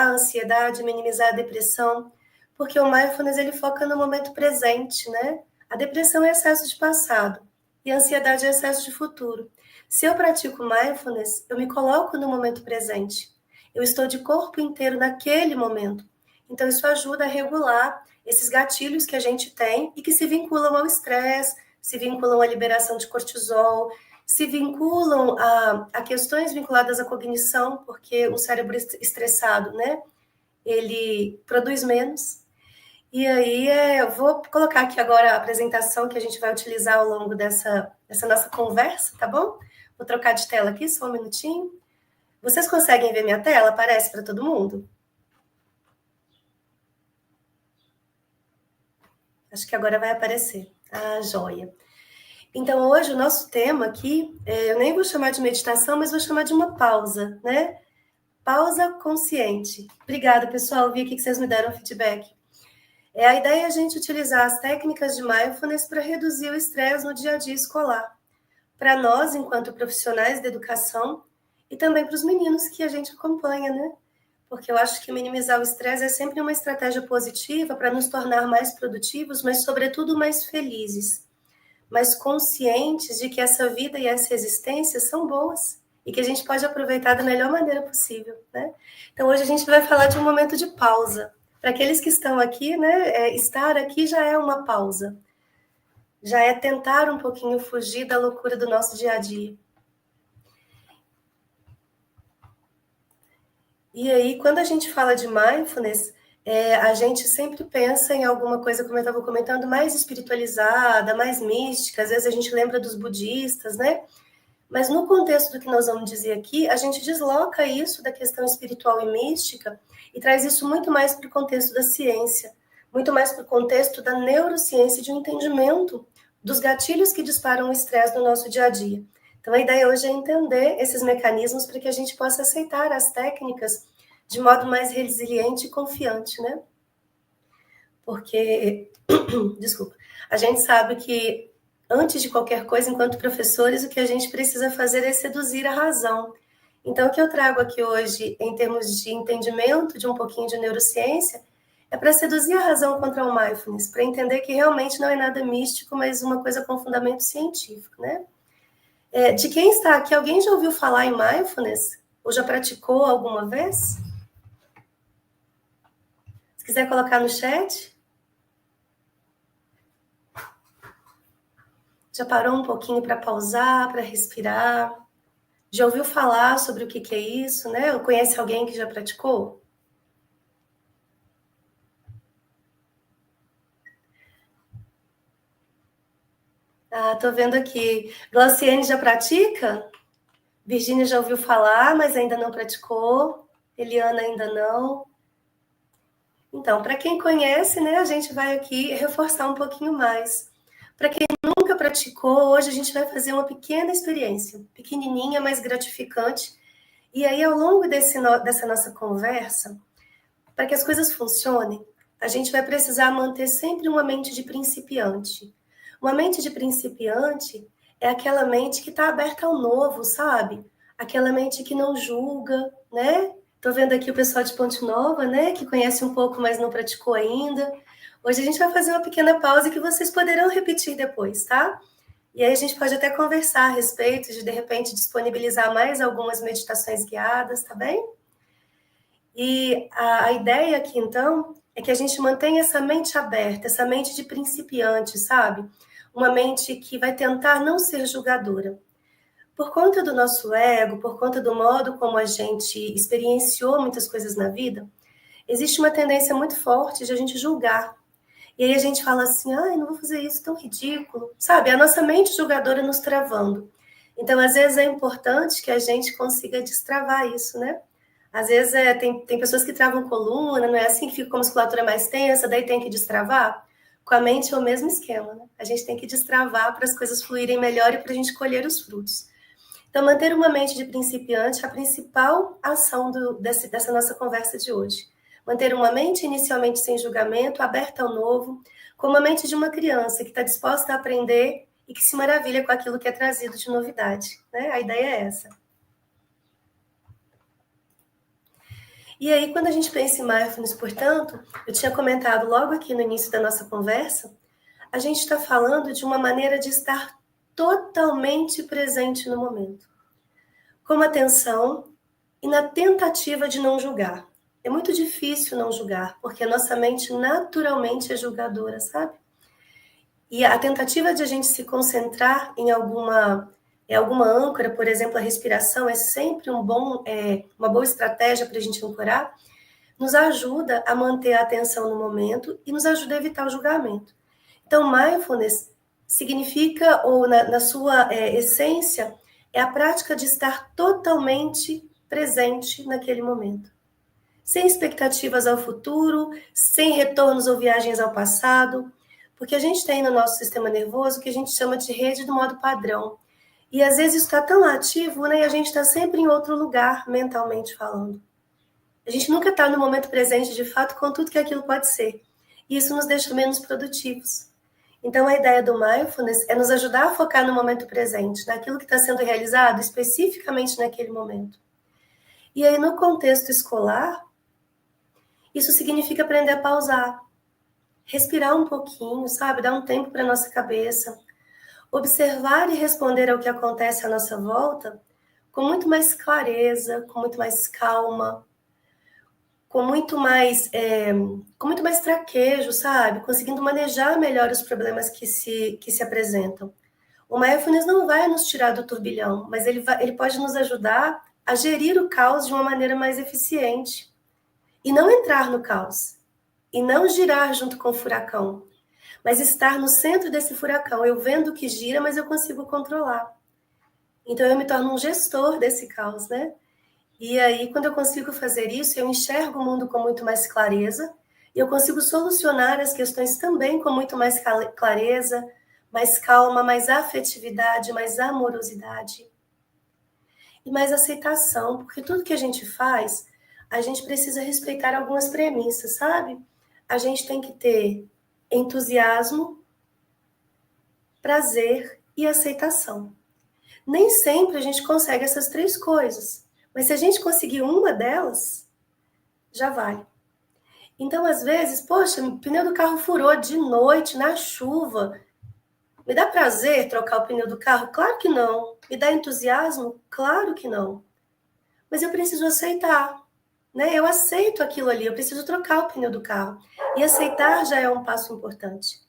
minimizar a ansiedade, minimizar a depressão, porque o mindfulness ele foca no momento presente, né? A depressão é excesso de passado e a ansiedade é excesso de futuro. Se eu pratico mindfulness, eu me coloco no momento presente. Eu estou de corpo inteiro naquele momento. Então, isso ajuda a regular esses gatilhos que a gente tem e que se vinculam ao estresse, se vinculam à liberação de cortisol, se vinculam a questões vinculadas à cognição, porque o cérebro estressado, né, ele produz menos. E aí, eu vou colocar aqui agora a apresentação que a gente vai utilizar ao longo dessa nossa conversa, tá bom? Vou trocar de tela aqui, só um minutinho. Vocês conseguem ver minha tela? Aparece para todo mundo? Acho que agora vai aparecer. Ah, joia. Então, hoje o nosso tema aqui, eu nem vou chamar de meditação, mas vou chamar de uma pausa, né? Pausa consciente. Obrigada, pessoal. Vi aqui que vocês me deram feedback. A ideia é a gente utilizar as técnicas de mindfulness para reduzir o estresse no dia a dia escolar. Para nós, enquanto profissionais da educação, e também para os meninos que a gente acompanha, né? Porque eu acho que minimizar o estresse é sempre uma estratégia positiva para nos tornar mais produtivos, mas, sobretudo, mais felizes. Mais conscientes de que essa vida e essa existência são boas e que a gente pode aproveitar da melhor maneira possível, né? Então, hoje a gente vai falar de um momento de pausa. Para aqueles que estão aqui, né, estar aqui já é uma pausa. Já é tentar um pouquinho fugir da loucura do nosso dia a dia. E aí, quando a gente fala de mindfulness, a gente sempre pensa em alguma coisa, como eu estava comentando, mais espiritualizada, mais mística. Às vezes a gente lembra dos budistas, né? Mas no contexto do que nós vamos dizer aqui, a gente desloca isso da questão espiritual e mística e traz isso muito mais para o contexto da ciência, muito mais para o contexto da neurociência e de um entendimento dos gatilhos que disparam o estresse no nosso dia a dia. Então, a ideia hoje é entender esses mecanismos para que a gente possa aceitar as técnicas de modo mais resiliente e confiante, né? Porque, desculpa, a gente sabe que antes de qualquer coisa, enquanto professores, o que a gente precisa fazer é seduzir a razão. Então, o que eu trago aqui hoje, em termos de entendimento de um pouquinho de neurociência, é para seduzir a razão contra o mindfulness, para entender que realmente não é nada místico, mas uma coisa com fundamento científico, né? De quem está aqui, alguém já ouviu falar em mindfulness? Ou já praticou alguma vez? Se quiser colocar no chat. Já parou um pouquinho para pausar, para respirar? Já ouviu falar sobre o que é isso, né? Ou conhece alguém que já praticou? Ah, tô vendo aqui. Glauciane já pratica? Virgínia já ouviu falar, mas ainda não praticou. Eliana ainda não. Então, para quem conhece, né, a gente vai aqui reforçar um pouquinho mais. Para quem nunca praticou, hoje a gente vai fazer uma pequena experiência, pequenininha, mas gratificante. E aí, ao longo dessa nossa conversa, para que as coisas funcionem, a gente vai precisar manter sempre uma mente de principiante. Uma mente de principiante é aquela mente que está aberta ao novo, sabe? Aquela mente que não julga, né? Tô vendo aqui o pessoal de Ponte Nova, né? Que conhece um pouco, mas não praticou ainda. Hoje a gente vai fazer uma pequena pausa que vocês poderão repetir depois, tá? E aí a gente pode até conversar a respeito de repente, disponibilizar mais algumas meditações guiadas, tá bem? E a ideia aqui, então, é que a gente mantenha essa mente aberta, essa mente de principiante, sabe? Uma mente que vai tentar não ser julgadora. Por conta do nosso ego, por conta do modo como a gente experienciou muitas coisas na vida, existe uma tendência muito forte de a gente julgar. E aí a gente fala assim, ai, não vou fazer isso, tão ridículo. Sabe, a nossa mente julgadora nos travando. Então, às vezes é importante que a gente consiga destravar isso, né? Às vezes tem pessoas que travam coluna, não é assim que fica com a musculatura mais tensa, daí tem que destravar? Com a mente é o mesmo esquema, né? A gente tem que destravar para as coisas fluírem melhor e para a gente colher os frutos. Então, manter uma mente de principiante é a principal ação dessa nossa conversa de hoje. Manter uma mente inicialmente sem julgamento, aberta ao novo, como a mente de uma criança que está disposta a aprender e que se maravilha com aquilo que é trazido de novidade, né? A ideia é essa. E aí, quando a gente pensa em mindfulness, portanto, eu tinha comentado logo aqui no início da nossa conversa, a gente está falando de uma maneira de estar totalmente presente no momento, com atenção e na tentativa de não julgar. É muito difícil não julgar, porque a nossa mente naturalmente é julgadora, sabe? E a tentativa de a gente se concentrar em alguma âncora, por exemplo, a respiração, é sempre uma boa estratégia para a gente ancorar, nos ajuda a manter a atenção no momento e nos ajuda a evitar o julgamento. Então, mindfulness significa, ou na sua essência, é a prática de estar totalmente presente naquele momento. Sem expectativas ao futuro, sem retornos ou viagens ao passado, porque a gente tem no nosso sistema nervoso o que a gente chama de rede do modo padrão. E às vezes isso está tão ativo, né? E a gente está sempre em outro lugar, mentalmente falando. A gente nunca está no momento presente, de fato, com tudo que aquilo pode ser. E isso nos deixa menos produtivos. Então, a ideia do mindfulness é nos ajudar a focar no momento presente, naquilo que está sendo realizado especificamente naquele momento. E aí, no contexto escolar, isso significa aprender a pausar, respirar um pouquinho, sabe? Dar um tempo para a nossa cabeça, observar e responder ao que acontece à nossa volta com muito mais clareza, com muito mais calma, com muito mais traquejo, sabe? Conseguindo manejar melhor os problemas que se apresentam. O mindfulness não vai nos tirar do turbilhão, mas ele pode nos ajudar a gerir o caos de uma maneira mais eficiente. E não entrar no caos. E não girar junto com o furacão. Mas estar no centro desse furacão. Eu vendo o que gira, mas eu consigo controlar. Então eu me torno um gestor desse caos, né? E aí, quando eu consigo fazer isso, eu enxergo o mundo com muito mais clareza. E eu consigo solucionar as questões também com muito mais clareza, mais calma, mais afetividade, mais amorosidade. E mais aceitação, porque tudo que a gente faz, a gente precisa respeitar algumas premissas, sabe? A gente tem que ter entusiasmo, prazer e aceitação. Nem sempre a gente consegue essas três coisas, mas se a gente conseguir uma delas, já vai. Então, às vezes, poxa, o pneu do carro furou de noite, na chuva. Me dá prazer trocar o pneu do carro? Claro que não. Me dá entusiasmo? Claro que não. Mas eu preciso aceitar, né? Eu aceito aquilo ali, eu preciso trocar o pneu do carro. E aceitar já é um passo importante.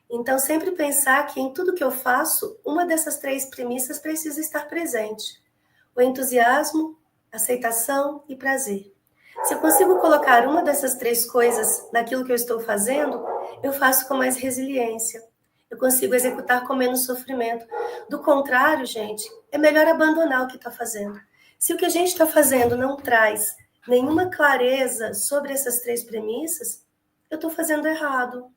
Então, sempre pensar que em tudo que eu faço, uma dessas três premissas precisa estar presente. O entusiasmo, aceitação e prazer. Se eu consigo colocar uma dessas três coisas naquilo que eu estou fazendo, eu faço com mais resiliência. Eu consigo executar com menos sofrimento. Do contrário, gente, é melhor abandonar o que está fazendo. Se o que a gente está fazendo não traz nenhuma clareza sobre essas três premissas, eu estou fazendo errado.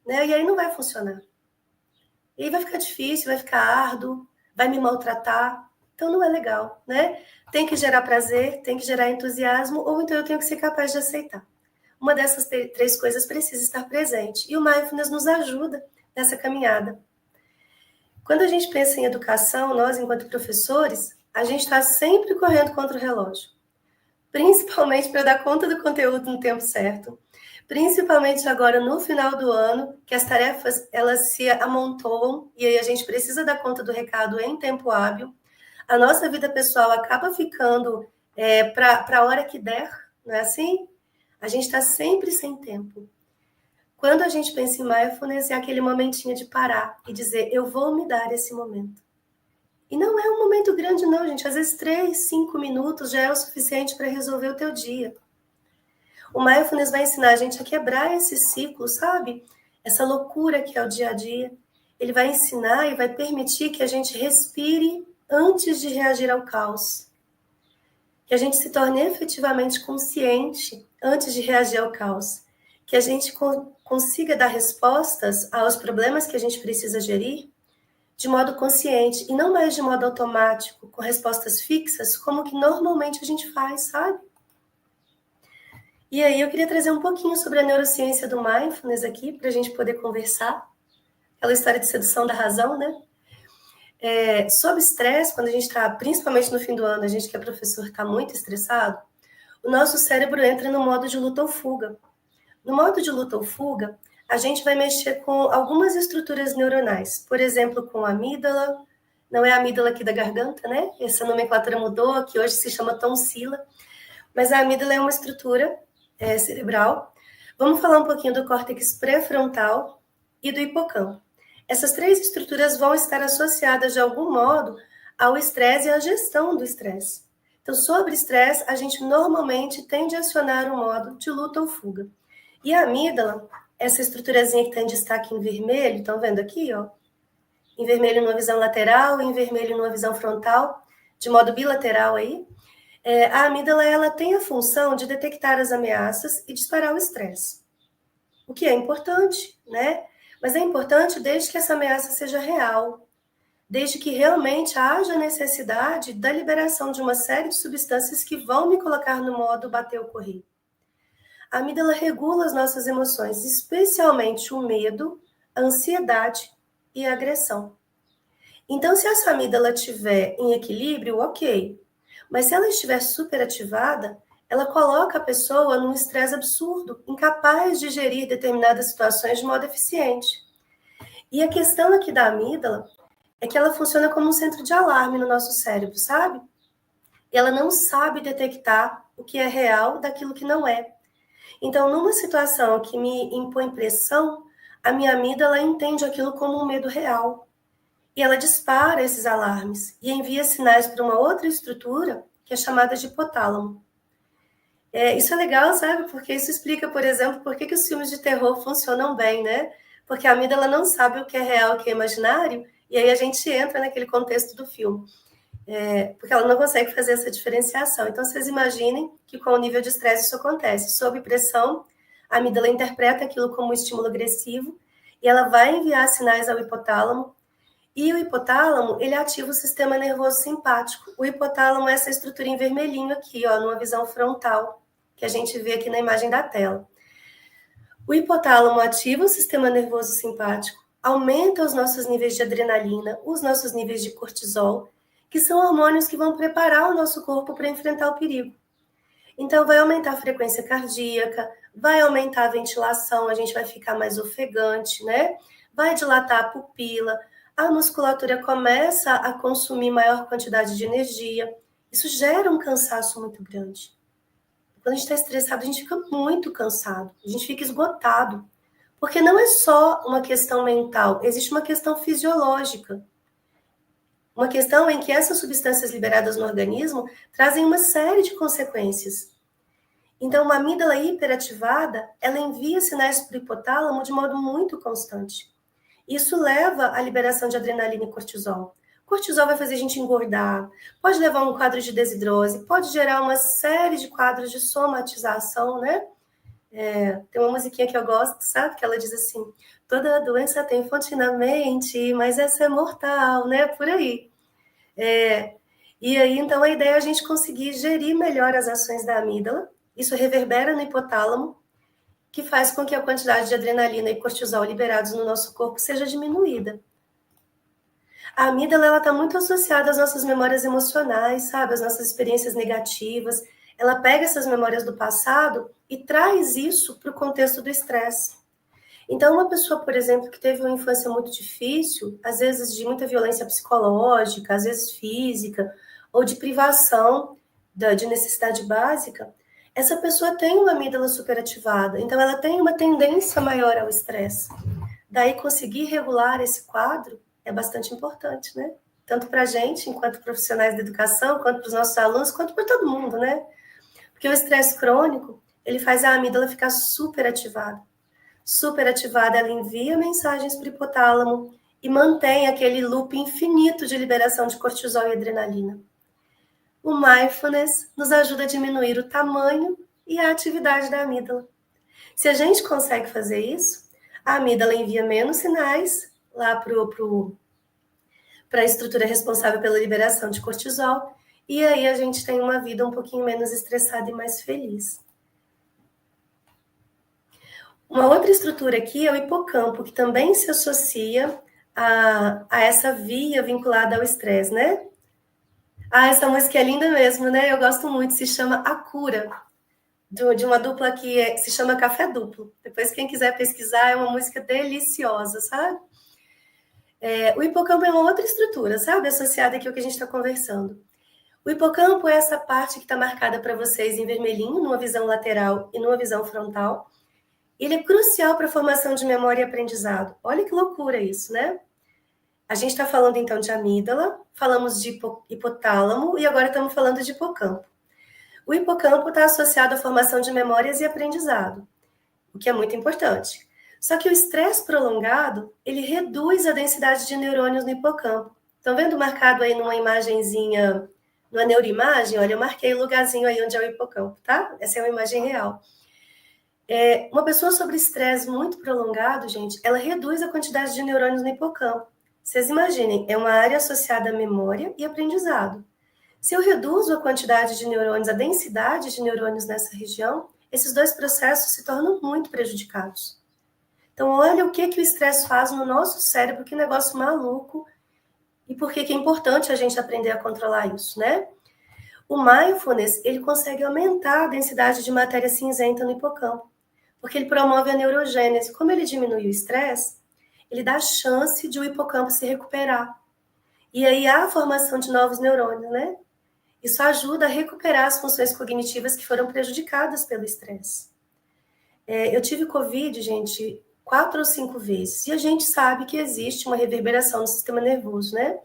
Né? E aí não vai funcionar. E aí vai ficar difícil, vai ficar árduo, vai me maltratar. Então não é legal, né? Tem que gerar prazer, tem que gerar entusiasmo, ou então eu tenho que ser capaz de aceitar. Uma dessas três coisas precisa estar presente. E o mindfulness nos ajuda nessa caminhada. Quando a gente pensa em educação, nós, enquanto professores, a gente está sempre correndo contra o relógio. Principalmente para dar conta do conteúdo no tempo certo. Principalmente agora no final do ano, que as tarefas elas se amontoam e aí a gente precisa dar conta do recado em tempo hábil. A nossa vida pessoal acaba ficando para a hora que der, não é assim? A gente está sempre sem tempo. Quando a gente pensa em mindfulness, é aquele momentinho de parar e dizer, eu vou me dar esse momento. E não é um momento grande não, gente. Às vezes 3, 5 minutos já é o suficiente para resolver o teu dia. O mindfulness vai ensinar a gente a quebrar esse ciclo, sabe? Essa loucura que é o dia a dia. Ele vai ensinar e vai permitir que a gente respire antes de reagir ao caos. Que a gente se torne efetivamente consciente antes de reagir ao caos. Que a gente consiga dar respostas aos problemas que a gente precisa gerir de modo consciente e não mais de modo automático, com respostas fixas, como que normalmente a gente faz, sabe? E aí eu queria trazer um pouquinho sobre a neurociência do mindfulness aqui, para a gente poder conversar. Aquela história de sedução da razão, né? Sob estresse, quando a gente está, principalmente no fim do ano, a gente que é professor está muito estressado, o nosso cérebro entra no modo de luta ou fuga. No modo de luta ou fuga, a gente vai mexer com algumas estruturas neuronais, por exemplo, com a amígdala, não é a amígdala aqui da garganta, né? Essa nomenclatura mudou, que hoje se chama tonsila, mas a amígdala é uma estrutura cerebral. Vamos falar um pouquinho do córtex pré-frontal e do hipocampo. Essas três estruturas vão estar associadas de algum modo ao estresse e à gestão do estresse. Então, sobre estresse, a gente normalmente tende a acionar o modo de luta ou fuga. E a amígdala, essa estruturazinha que está em destaque em vermelho, estão vendo aqui, ó? Em vermelho numa visão lateral, em vermelho numa visão frontal, de modo bilateral aí. A amígdala, ela tem a função de detectar as ameaças e disparar o estresse. O que é importante, né? Mas é importante desde que essa ameaça seja real, desde que realmente haja necessidade da liberação de uma série de substâncias que vão me colocar no modo bater ou correr. A amígdala regula as nossas emoções, especialmente o medo, a ansiedade e a agressão. Então, se essa amígdala estiver em equilíbrio, ok. Mas se ela estiver superativada, ela coloca a pessoa num estresse absurdo, incapaz de gerir determinadas situações de modo eficiente. E a questão aqui da amígdala é que ela funciona como um centro de alarme no nosso cérebro, sabe? E ela não sabe detectar o que é real daquilo que não é. Então, numa situação que me impõe pressão, a minha amígdala entende aquilo como um medo real. E ela dispara esses alarmes e envia sinais para uma outra estrutura que é chamada de hipotálamo. Isso é legal, sabe? Porque isso explica, por exemplo, por que os filmes de terror funcionam bem, né? Porque a amígdala não sabe o que é real e o que é imaginário, e aí a gente entra naquele contexto do filme. Porque ela não consegue fazer essa diferenciação. Então, vocês imaginem que com o nível de estresse isso acontece. Sob pressão, a amígdala interpreta aquilo como um estímulo agressivo e ela vai enviar sinais ao hipotálamo. E o hipotálamo, ele ativa o sistema nervoso simpático. O hipotálamo é essa estrutura em vermelhinho aqui, ó, numa visão frontal, que a gente vê aqui na imagem da tela. O hipotálamo ativa o sistema nervoso simpático, aumenta os nossos níveis de adrenalina, os nossos níveis de cortisol, que são hormônios que vão preparar o nosso corpo para enfrentar o perigo. Então, vai aumentar a frequência cardíaca, vai aumentar a ventilação, a gente vai ficar mais ofegante, né? Vai dilatar a pupila, a musculatura começa a consumir maior quantidade de energia. Isso gera um cansaço muito grande. Quando a gente está estressado, a gente fica muito cansado, a gente fica esgotado. Porque não é só uma questão mental, existe uma questão fisiológica. Uma questão em que essas substâncias liberadas no organismo trazem uma série de consequências. Então, uma amígdala hiperativada, ela envia sinais para o hipotálamo de modo muito constante. Isso leva à liberação de adrenalina e cortisol. Cortisol vai fazer a gente engordar, pode levar a um quadro de desidrose, pode gerar uma série de quadros de somatização, né? Tem uma musiquinha que eu gosto, sabe? Que ela diz assim, toda doença tem fonte na mente, mas essa é mortal, né? Por aí. E aí, então, a ideia é a gente conseguir gerir melhor as ações da amígdala. Isso reverbera no hipotálamo, que faz com que a quantidade de adrenalina e cortisol liberados no nosso corpo seja diminuída. A amígdala, ela está muito associada às nossas memórias emocionais, sabe? Às nossas experiências negativas. Ela pega essas memórias do passado e traz isso para o contexto do estresse. Então, uma pessoa, por exemplo, que teve uma infância muito difícil, às vezes de muita violência psicológica, às vezes física, ou de privação de necessidade básica, essa pessoa tem uma amígdala superativada, então ela tem uma tendência maior ao estresse. Daí, conseguir regular esse quadro é bastante importante, né? Tanto para a gente, enquanto profissionais da educação, quanto para os nossos alunos, quanto para todo mundo, né? Porque o estresse crônico, ele faz a amígdala ficar superativada. Superativada, ela envia mensagens para o hipotálamo e mantém aquele loop infinito de liberação de cortisol e adrenalina. O mindfulness nos ajuda a diminuir o tamanho e a atividade da amígdala. Se a gente consegue fazer isso, a amígdala envia menos sinais lá para a estrutura responsável pela liberação de cortisol, e aí a gente tem uma vida um pouquinho menos estressada e mais feliz. Uma outra estrutura aqui é o hipocampo, que também se associa a essa via vinculada ao estresse, né? Essa música é linda mesmo, né? Eu gosto muito, se chama A Cura. de uma dupla que se chama Café Duplo. Depois, quem quiser pesquisar, é uma música deliciosa, sabe? O hipocampo é uma outra estrutura, sabe? Associada aqui ao que a gente está conversando. O hipocampo é essa parte que está marcada para vocês em vermelhinho, numa visão lateral e numa visão frontal. Ele é crucial para a formação de memória e aprendizado. Olha que loucura isso, né? A gente está falando então de amígdala, falamos de hipotálamo e agora estamos falando de hipocampo. O hipocampo está associado à formação de memórias e aprendizado, o que é muito importante. Só que o estresse prolongado, ele reduz a densidade de neurônios no hipocampo. Estão vendo marcado aí numa imagenzinha, numa neuroimagem? Olha, eu marquei o lugarzinho aí onde é o hipocampo, tá? Essa é uma imagem real. Uma pessoa sob estresse muito prolongado, gente, ela reduz a quantidade de neurônios no hipocampo. Vocês imaginem, é uma área associada à memória e aprendizado. Se eu reduzo a quantidade de neurônios, a densidade de neurônios nessa região, esses dois processos se tornam muito prejudicados. Então, olha o que o estresse faz no nosso cérebro, que negócio maluco, e por que é importante a gente aprender a controlar isso, né? O mindfulness, ele consegue aumentar a densidade de matéria cinzenta no hipocampo, porque ele promove a neurogênese. Como ele diminui o estresse, ele dá a chance de o hipocampo se recuperar. E aí há a formação de novos neurônios, né? Isso ajuda a recuperar as funções cognitivas que foram prejudicadas pelo estresse. Eu tive Covid, gente, 4 ou 5 vezes. E a gente sabe que existe uma reverberação no sistema nervoso, né?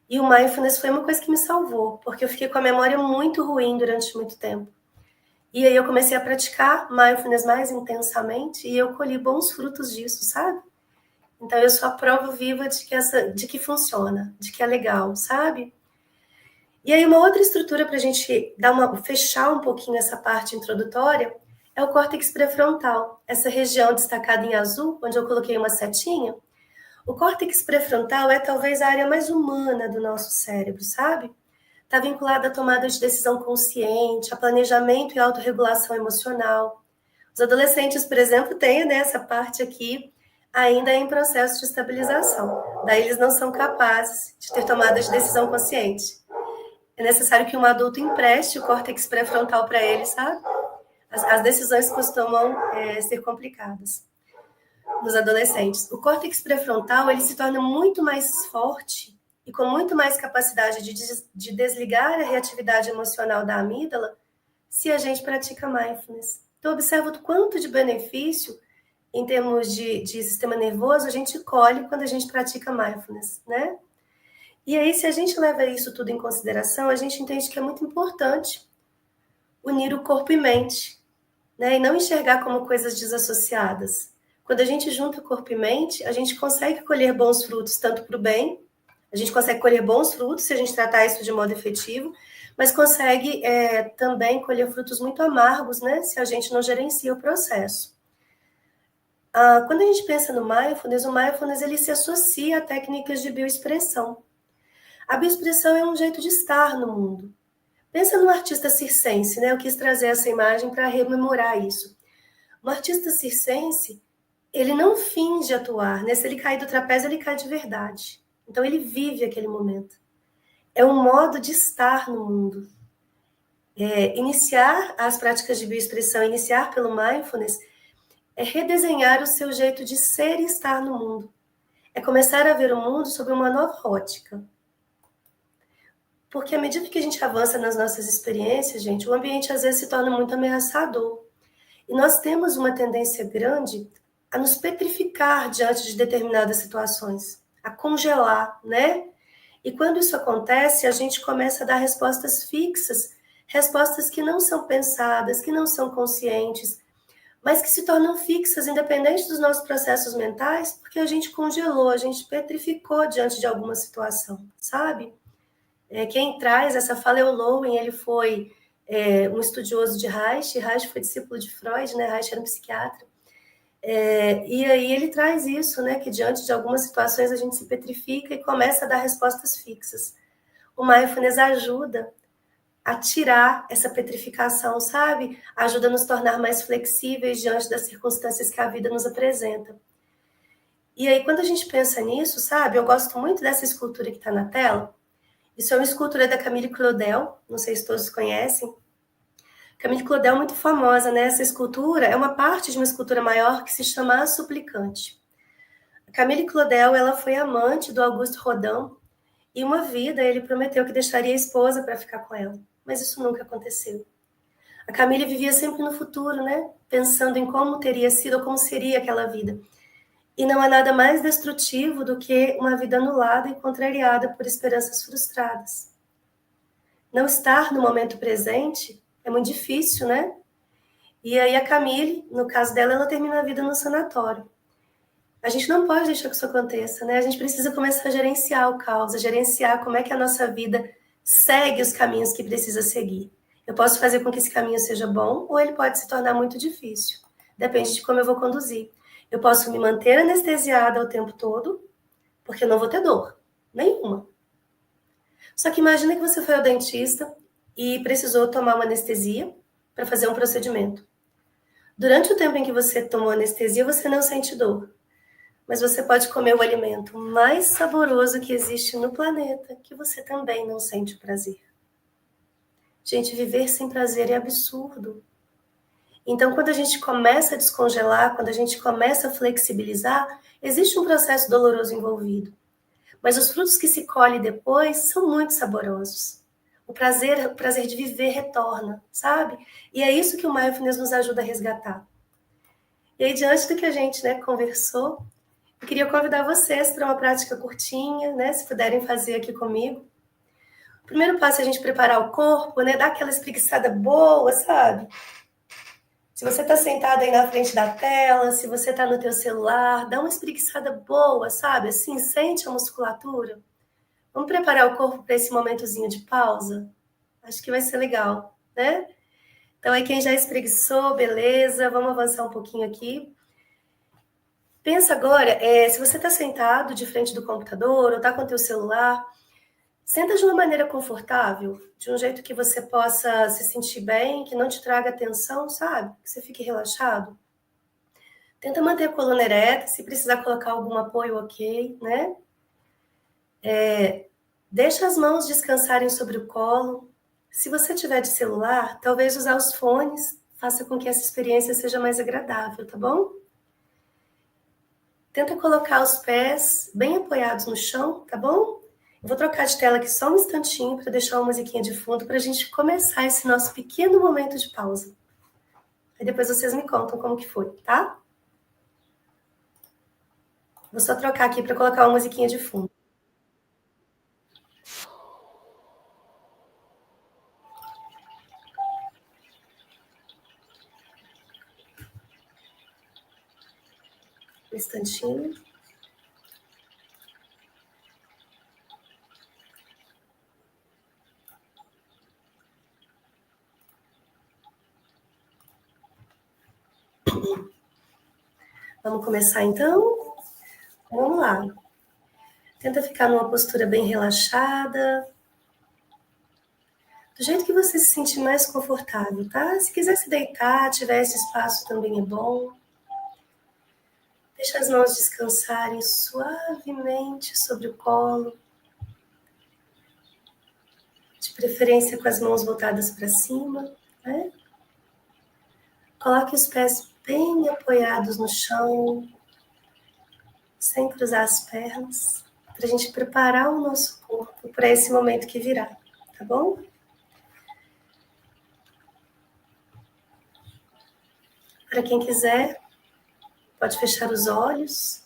E o mindfulness foi uma coisa que me salvou, porque eu fiquei com a memória muito ruim durante muito tempo. E aí eu comecei a praticar mindfulness mais intensamente e eu colhi bons frutos disso, sabe? Então eu sou a prova viva de que funciona, de que é legal, sabe? E aí uma outra estrutura para a gente fechar um pouquinho essa parte introdutória é o córtex pré-frontal, essa região destacada em azul, onde eu coloquei uma setinha. O córtex pré-frontal é talvez a área mais humana do nosso cérebro, sabe? Está vinculada à tomada de decisão consciente, a planejamento e autorregulação emocional. Os adolescentes, por exemplo, têm, né, essa parte aqui ainda em processo de estabilização. Daí eles não são capazes de ter tomada de decisão consciente. É necessário que um adulto empreste o córtex pré-frontal para eles, sabe? As decisões costumam ser complicadas nos adolescentes. O córtex pré-frontal, ele se torna muito mais forte e com muito mais capacidade de desligar a reatividade emocional da amígdala se a gente pratica mindfulness. Então, observa o quanto de benefício em termos de sistema nervoso a gente colhe quando a gente pratica mindfulness, né? E aí, se a gente leva isso tudo em consideração, a gente entende que é muito importante unir o corpo e mente, né? E não enxergar como coisas desassociadas. Quando a gente junta corpo e mente, a gente consegue colher bons frutos, tanto para o bem, a gente consegue colher bons frutos se a gente tratar isso de modo efetivo, mas consegue também colher frutos muito amargos, né? Se a gente não gerencia o processo. Quando a gente pensa no mindfulness, o mindfulness ele se associa a técnicas de bioexpressão. A bioexpressão é um jeito de estar no mundo. Pensa no artista circense, né? Eu quis trazer essa imagem para rememorar isso. O artista circense, ele não finge atuar, né? Se ele cair do trapézio, ele cai de verdade. Então, ele vive aquele momento. É um modo de estar no mundo. Iniciar as práticas de bioexpressão, iniciar pelo mindfulness, é redesenhar o seu jeito de ser e estar no mundo. É começar a ver o mundo sob uma nova ótica. Porque à medida que a gente avança nas nossas experiências, gente, o ambiente às vezes se torna muito ameaçador. E nós temos uma tendência grande a nos petrificar diante de determinadas situações, a congelar, né? E quando isso acontece, a gente começa a dar respostas fixas, respostas que não são pensadas, que não são conscientes, mas que se tornam fixas, independente dos nossos processos mentais, porque a gente congelou, a gente petrificou diante de alguma situação, sabe? Quem traz essa fala é o Lowen, ele foi um estudioso de Reich foi discípulo de Freud, né? Reich era um psiquiatra. E aí ele traz isso, né? Que diante de algumas situações a gente se petrifica e começa a dar respostas fixas. O mindfulness ajuda a tirar essa petrificação, sabe? Ajuda a nos tornar mais flexíveis diante das circunstâncias que a vida nos apresenta. E aí, quando a gente pensa nisso, sabe? Eu gosto muito dessa escultura que está na tela. Isso é uma escultura da Camille Claudel, não sei se todos conhecem. Camille Claudel é muito famosa, né? Essa escultura é uma parte de uma escultura maior que se chama A Suplicante. A Camille Claudel, ela foi amante do Auguste Rodin e uma vida ele prometeu que deixaria a esposa para ficar com ela, mas isso nunca aconteceu. A Camille vivia sempre no futuro, né? Pensando em como teria sido ou como seria aquela vida. E não há nada mais destrutivo do que uma vida anulada e contrariada por esperanças frustradas. Não estar no momento presente é muito difícil, né? E aí a Camille, no caso dela, ela termina a vida no sanatório. A gente não pode deixar que isso aconteça, né? A gente precisa começar a gerenciar o caos, a gerenciar como é que a nossa vida segue os caminhos que precisa seguir. Eu posso fazer com que esse caminho seja bom ou ele pode se tornar muito difícil. Depende de como eu vou conduzir. Eu posso me manter anestesiada o tempo todo, porque eu não vou ter dor nenhuma. Só que imagina que você foi ao dentista e precisou tomar uma anestesia para fazer um procedimento. Durante o tempo em que você tomou anestesia, você não sente dor. Mas você pode comer o alimento mais saboroso que existe no planeta, que você também não sente prazer. Gente, viver sem prazer é absurdo. Então, quando a gente começa a descongelar, quando a gente começa a flexibilizar, existe um processo doloroso envolvido. Mas os frutos que se colhe depois são muito saborosos. O prazer de viver retorna, sabe? E é isso que o Mindfulness nos ajuda a resgatar. E aí, diante do que a gente, conversou, eu queria convidar vocês para uma prática curtinha, se puderem fazer aqui comigo. O primeiro passo é a gente preparar o corpo, dar aquela espreguiçada boa, sabe? Se você está sentado aí na frente da tela, se você está no teu celular, dá uma espreguiçada boa, sabe? Assim, sente a musculatura. Vamos preparar o corpo para esse momentozinho de pausa? Acho que vai ser legal, né? Então, aí quem já espreguiçou, beleza, vamos avançar um pouquinho aqui. Pensa agora, se você está sentado de frente do computador ou está com o teu celular, senta de uma maneira confortável, de um jeito que você possa se sentir bem, que não te traga tensão, sabe? Que você fique relaxado. Tenta manter a coluna ereta, se precisar colocar algum apoio, ok, né? Deixa as mãos descansarem sobre o colo. Se você tiver de celular, talvez usar os fones faça com que essa experiência seja mais agradável, tá bom? Tenta colocar os pés bem apoiados no chão, tá bom? Eu vou trocar de tela aqui só um instantinho para deixar uma musiquinha de fundo para a gente começar esse nosso pequeno momento de pausa. Aí depois vocês me contam como que foi, tá? Vou só trocar aqui para colocar uma musiquinha de fundo. Um instantinho. Vamos começar então? Vamos lá. Tenta ficar numa postura bem relaxada. Do jeito que você se sentir mais confortável, tá? Se quiser se deitar, tiver esse espaço também é bom. Deixa as mãos descansarem suavemente sobre o colo. De preferência com as mãos voltadas para cima, né? Coloque os pés bem apoiados no chão, sem cruzar as pernas, para a gente preparar o nosso corpo para esse momento que virá, tá bom? Para quem quiser, pode fechar os olhos,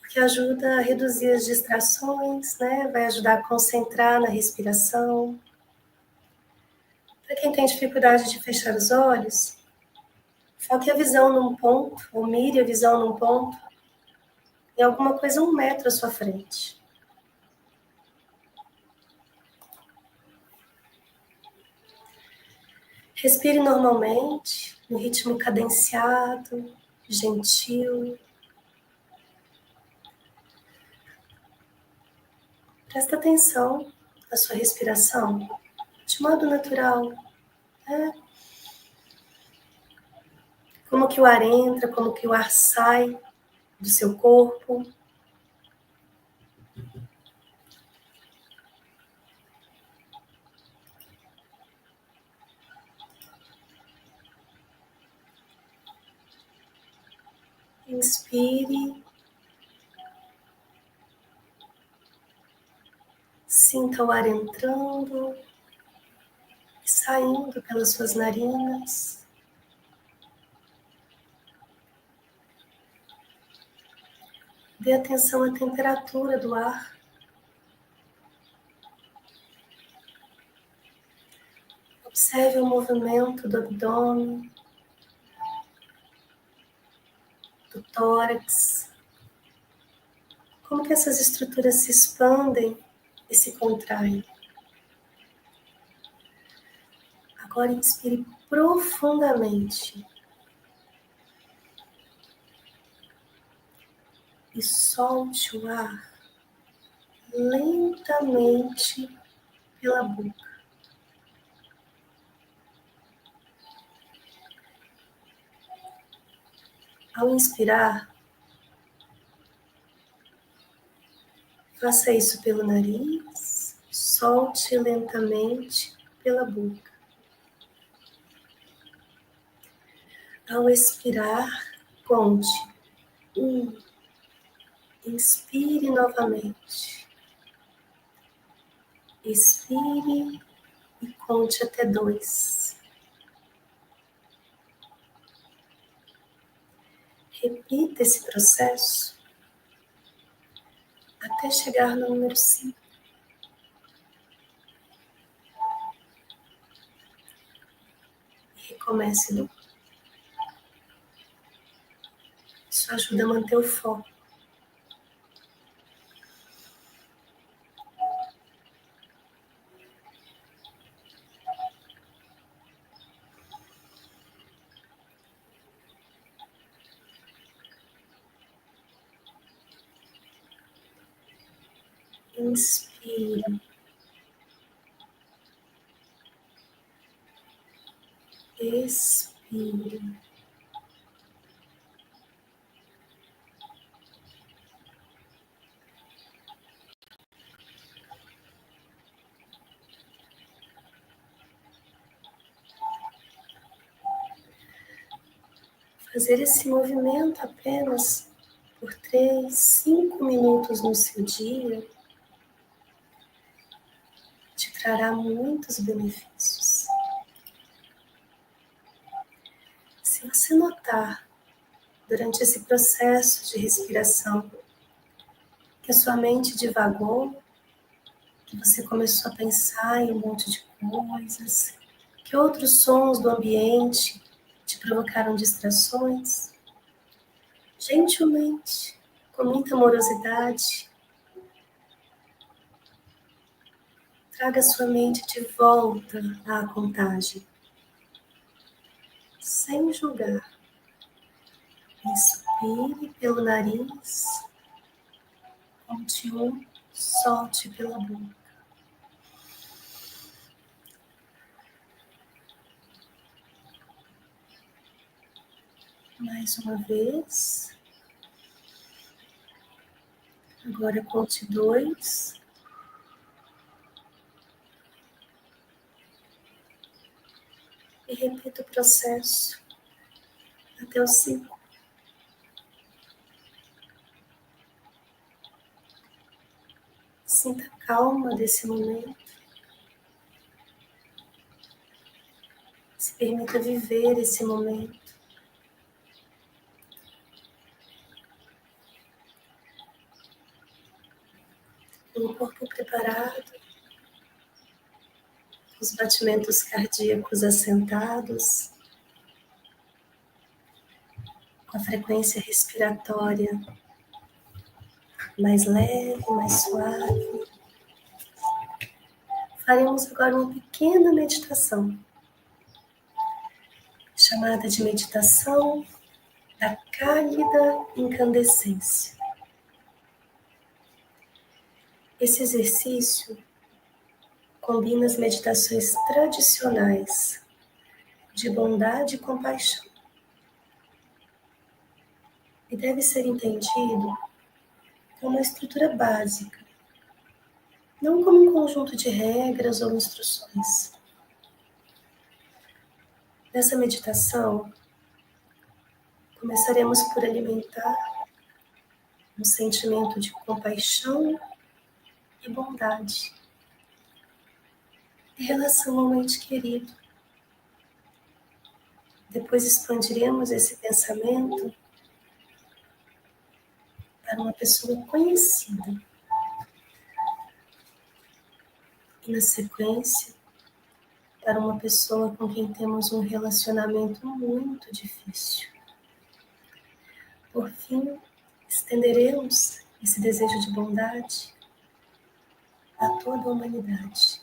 porque ajuda a reduzir as distrações, né? Vai ajudar a concentrar na respiração. Para quem tem dificuldade de fechar os olhos, foque a visão num ponto, ou mire a visão num ponto, em alguma coisa 1 metro à sua frente. Respire normalmente, no ritmo cadenciado, gentil. Presta atenção na sua respiração, de modo natural. Né? Como que o ar entra, como que o ar sai do seu corpo. Inspire. Sinta o ar entrando e saindo pelas suas narinas. Dê atenção à temperatura do ar. Observe o movimento do abdômen, do tórax. Como que essas estruturas se expandem e se contraem. Agora inspire profundamente. E solte o ar lentamente pela boca. Ao inspirar, faça isso pelo nariz, solte lentamente pela boca. Ao expirar, conte 1. Inspire novamente. Expire e conte até 2. Repita esse processo até chegar no número 5. Recomece do. Isso ajuda a manter o foco. Inspire. Expire. Fazer esse movimento apenas por 3, 5 minutos no seu dia te trará muitos benefícios. Se você notar durante esse processo de respiração que a sua mente divagou, que você começou a pensar em um monte de coisas, que outros sons do ambiente te provocaram distrações, gentilmente, com muita amorosidade, traga sua mente de volta à contagem, sem julgar. Inspire pelo nariz, conte 1, solte pela boca. Mais uma vez. Agora conte 2. E repita o processo até o 5. Sinta a calma desse momento. Se permita viver esse momento. Com o corpo preparado, os batimentos cardíacos assentados, com a frequência respiratória mais leve, mais suave. Faremos agora uma pequena meditação, chamada de meditação da cálida incandescência. Esse exercício combina as meditações tradicionais de bondade e compaixão e deve ser entendido como uma estrutura básica, não como um conjunto de regras ou instruções. Nessa meditação, Começaremos por alimentar um sentimento de compaixão e bondade em relação ao ente querido. Depois expandiremos esse pensamento para uma pessoa conhecida. E na sequência, para uma pessoa com quem temos um relacionamento muito difícil. Por fim, estenderemos esse desejo de bondade a toda a humanidade.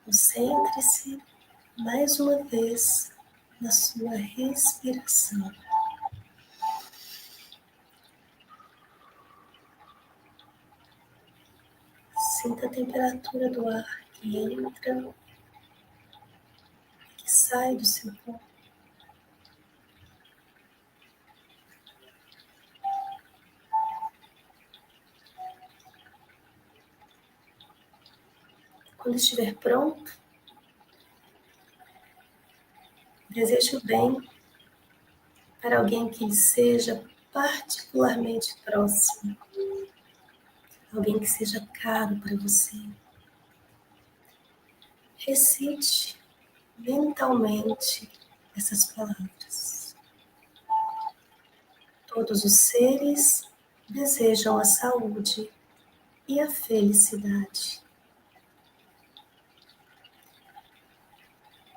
Concentre-se mais uma vez na sua respiração. Sinta a temperatura do ar que entra e que sai do seu corpo. Quando estiver pronto, deseje o bem para alguém que lhe seja particularmente próximo, alguém que seja caro para você. Recite mentalmente essas palavras. Todos os seres desejam a saúde e a felicidade.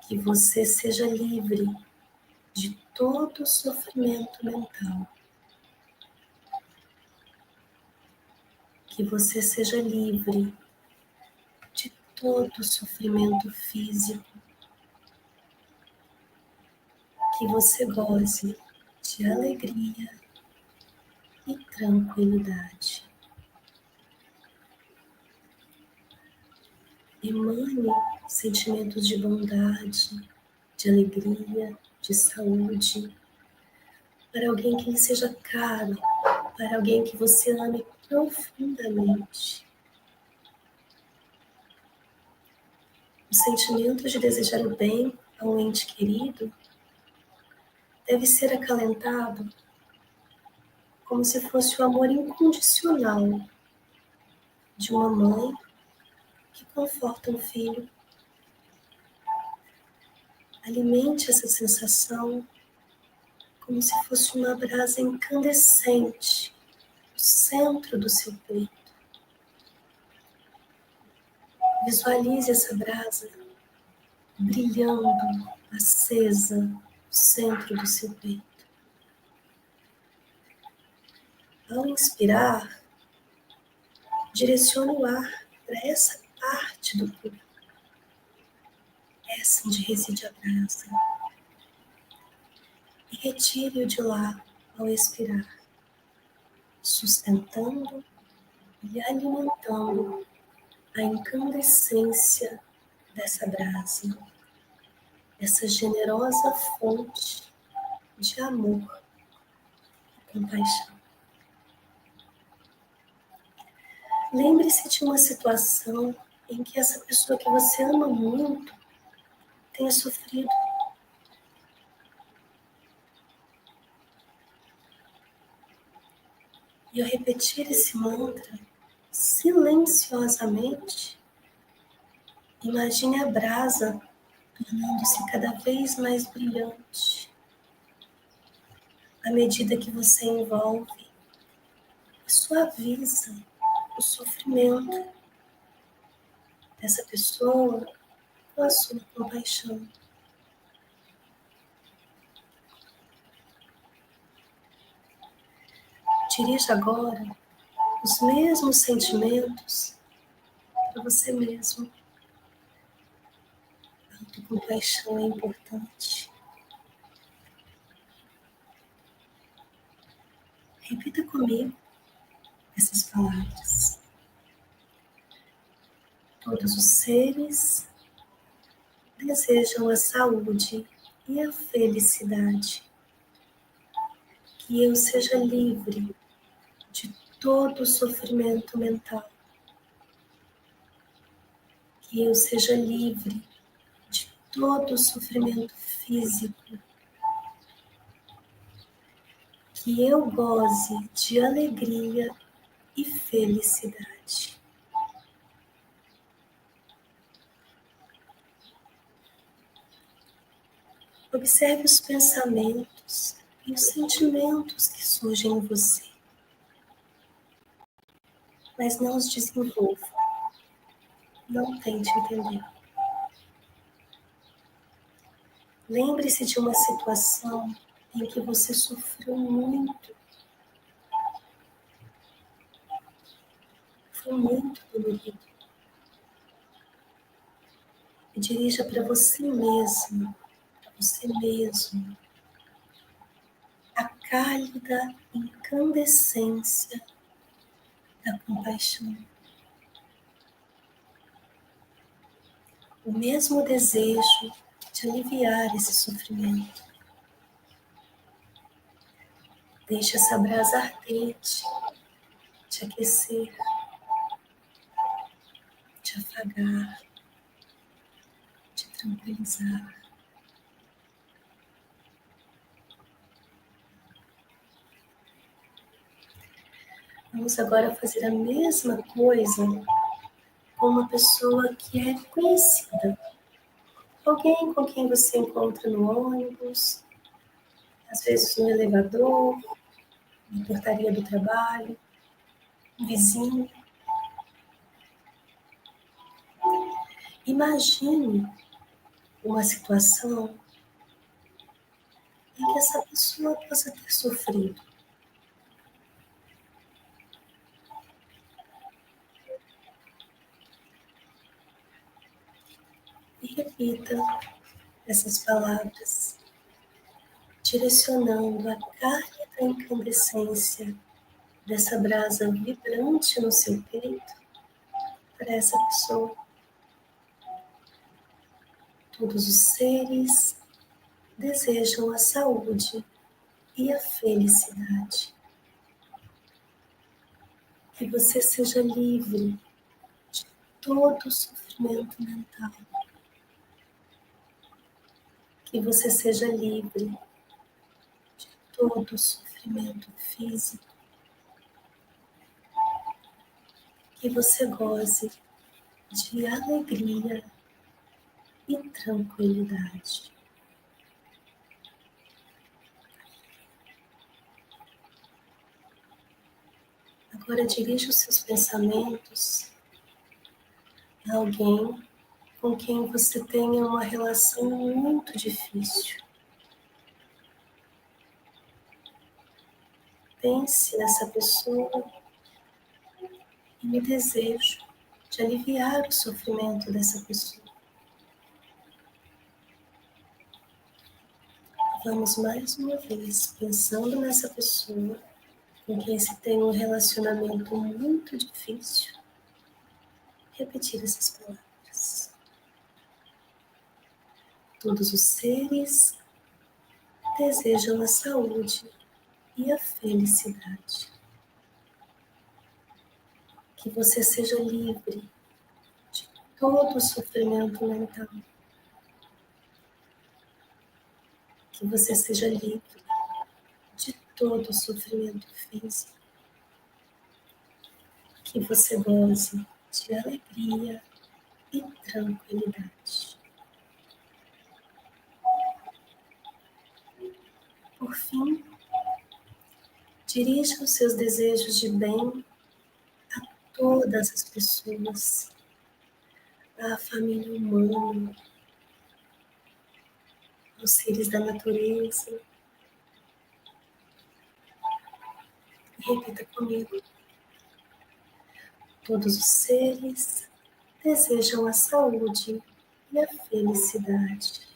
Que você seja livre de todo sofrimento mental. Que você seja livre de todo sofrimento físico. Que você goze de alegria e tranquilidade. Emane sentimentos de bondade, de alegria, de saúde, para alguém que lhe seja caro, para alguém que você ame profundamente. O sentimento de desejar o bem a um ente querido deve ser acalentado como se fosse o amor incondicional de uma mãe que conforta um filho. Alimente essa sensação como se fosse uma brasa incandescente no centro do seu peito. Visualize essa brasa brilhando, acesa no centro do seu peito. Ao inspirar, direcione o ar para essa parte do corpo, essa onde reside a brasa, e retire-o de lá ao expirar, sustentando e alimentando a incandescência dessa brasa, essa generosa fonte de amor e compaixão. Lembre-se de uma situação em que essa pessoa que você ama muito tenha sofrido. E ao repetir esse mantra, silenciosamente, imagine a brasa tornando-se cada vez mais brilhante à medida que você envolve e suaviza o sofrimento dessa pessoa com a sua compaixão. Dirija agora os mesmos sentimentos para você mesmo. A autocompaixão é importante. Repita comigo essas palavras. Todos os seres desejam a saúde e a felicidade. Que eu seja livre de todo sofrimento mental. Que eu seja livre de todo sofrimento físico, que eu goze de alegria e felicidade. Observe os pensamentos e os sentimentos que surgem em você, mas não os desenvolva. Não tente entender. Lembre-se de uma situação em que você sofreu muito. Foi muito dolorido. E dirija para você mesmo, a cálida incandescência da compaixão. O mesmo desejo de aliviar esse sofrimento. Deixe essa brasa ardente te aquecer, te afagar, te tranquilizar. Vamos agora fazer a mesma coisa com uma pessoa que é conhecida. Alguém com quem você encontra no ônibus, às vezes no elevador, na portaria do trabalho, um vizinho. Imagine uma situação em que essa pessoa possa ter sofrido. E repita essas palavras, direcionando a cálida incandescência dessa brasa vibrante no seu peito para essa pessoa. Todos os seres desejam a saúde e a felicidade. Que você seja livre de todo o sofrimento mental. Que você seja livre de todo o sofrimento físico. Que você goze de alegria e tranquilidade. Agora dirija os seus pensamentos a alguém com quem você tenha uma relação muito difícil. Pense nessa pessoa e me desejo de aliviar o sofrimento dessa pessoa. Vamos mais uma vez, pensando nessa pessoa com quem se tem um relacionamento muito difícil, repetir essas palavras. Todos os seres desejam a saúde e a felicidade. Que você seja livre de todo o sofrimento mental. Que você seja livre de todo o sofrimento físico. Que você goze de alegria e tranquilidade. Por fim, dirija os seus desejos de bem a todas as pessoas, à família humana, aos seres da natureza. E repita comigo. Todos os seres desejam a saúde e a felicidade.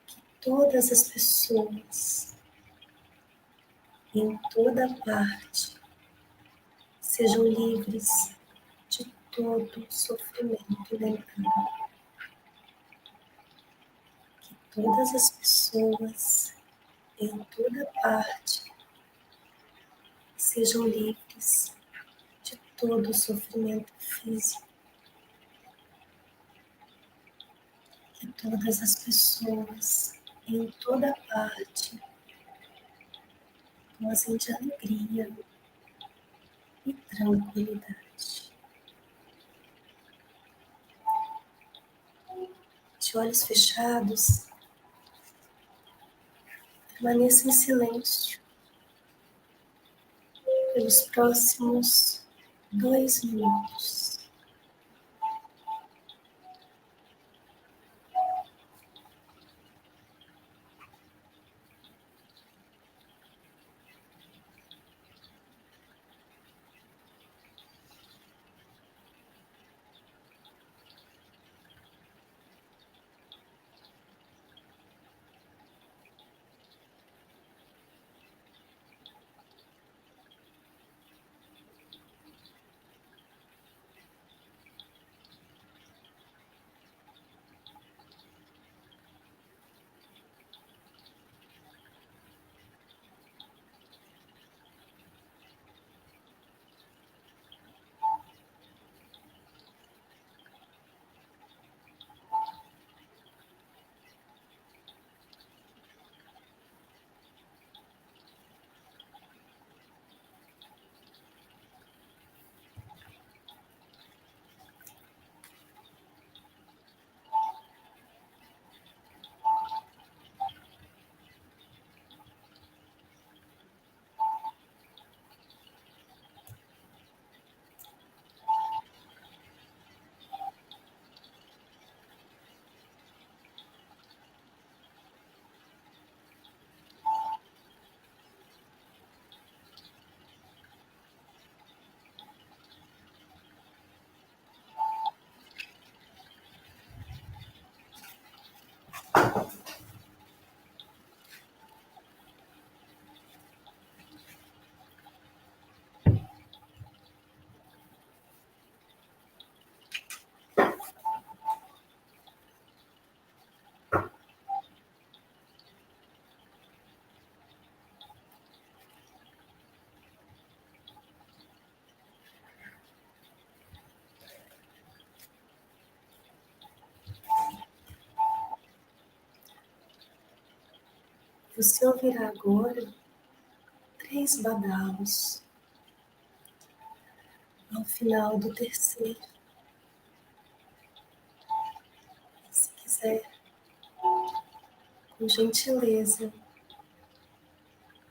Que todas as pessoas, em toda parte, sejam livres de todo sofrimento mental. Que todas as pessoas, em toda parte, sejam livres de todo sofrimento físico. que todas as pessoas, em toda parte, gozem de alegria e tranquilidade. De olhos fechados, permaneça em silêncio pelos próximos 2 minutos. Você ouvirá agora 3 badalos. Ao final do terceiro, se quiser, com gentileza,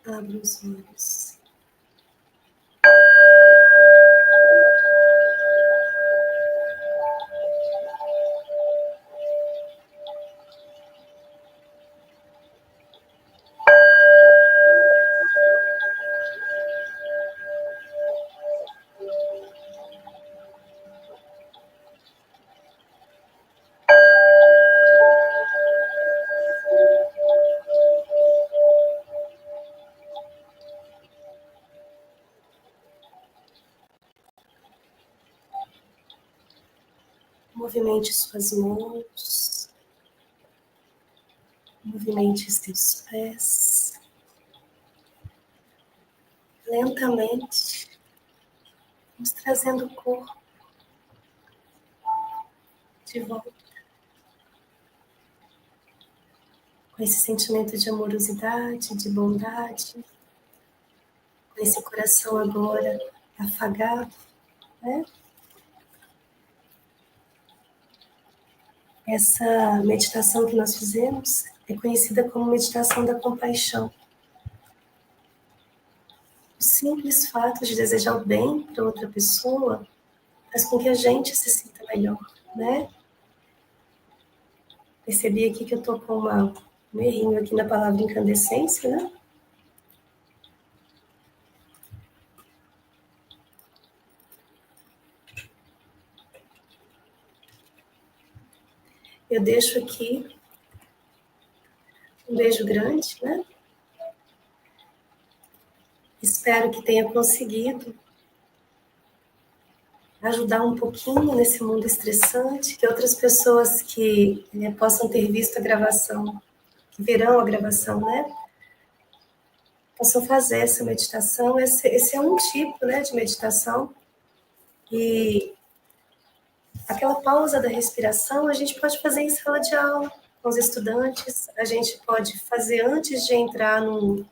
abra os olhos. Movimente suas mãos, movimente seus pés. Lentamente, vamos trazendo o corpo de volta. Com esse sentimento de amorosidade, de bondade, com esse coração agora afagado, né? Essa meditação que nós fizemos é conhecida como meditação da compaixão. O simples fato de desejar o bem para outra pessoa faz com que a gente se sinta melhor, né? Percebi aqui que eu tô com um errinho aqui na palavra incandescência, né? Eu deixo aqui um beijo grande, né? Espero que tenha conseguido ajudar um pouquinho nesse mundo estressante, que outras pessoas que possam ter visto a gravação, que verão a gravação, né? Possam fazer essa meditação. Esse é um tipo, né, de meditação. E Aquela pausa da respiração a gente pode fazer em sala de aula com os estudantes, a gente pode fazer antes de entrar num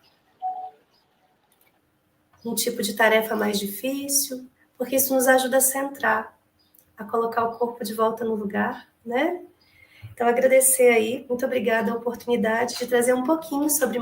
tipo de tarefa mais difícil, porque isso nos ajuda a centrar, a colocar o corpo de volta no lugar, né? Então, agradecer aí, muito obrigada a oportunidade de trazer um pouquinho sobre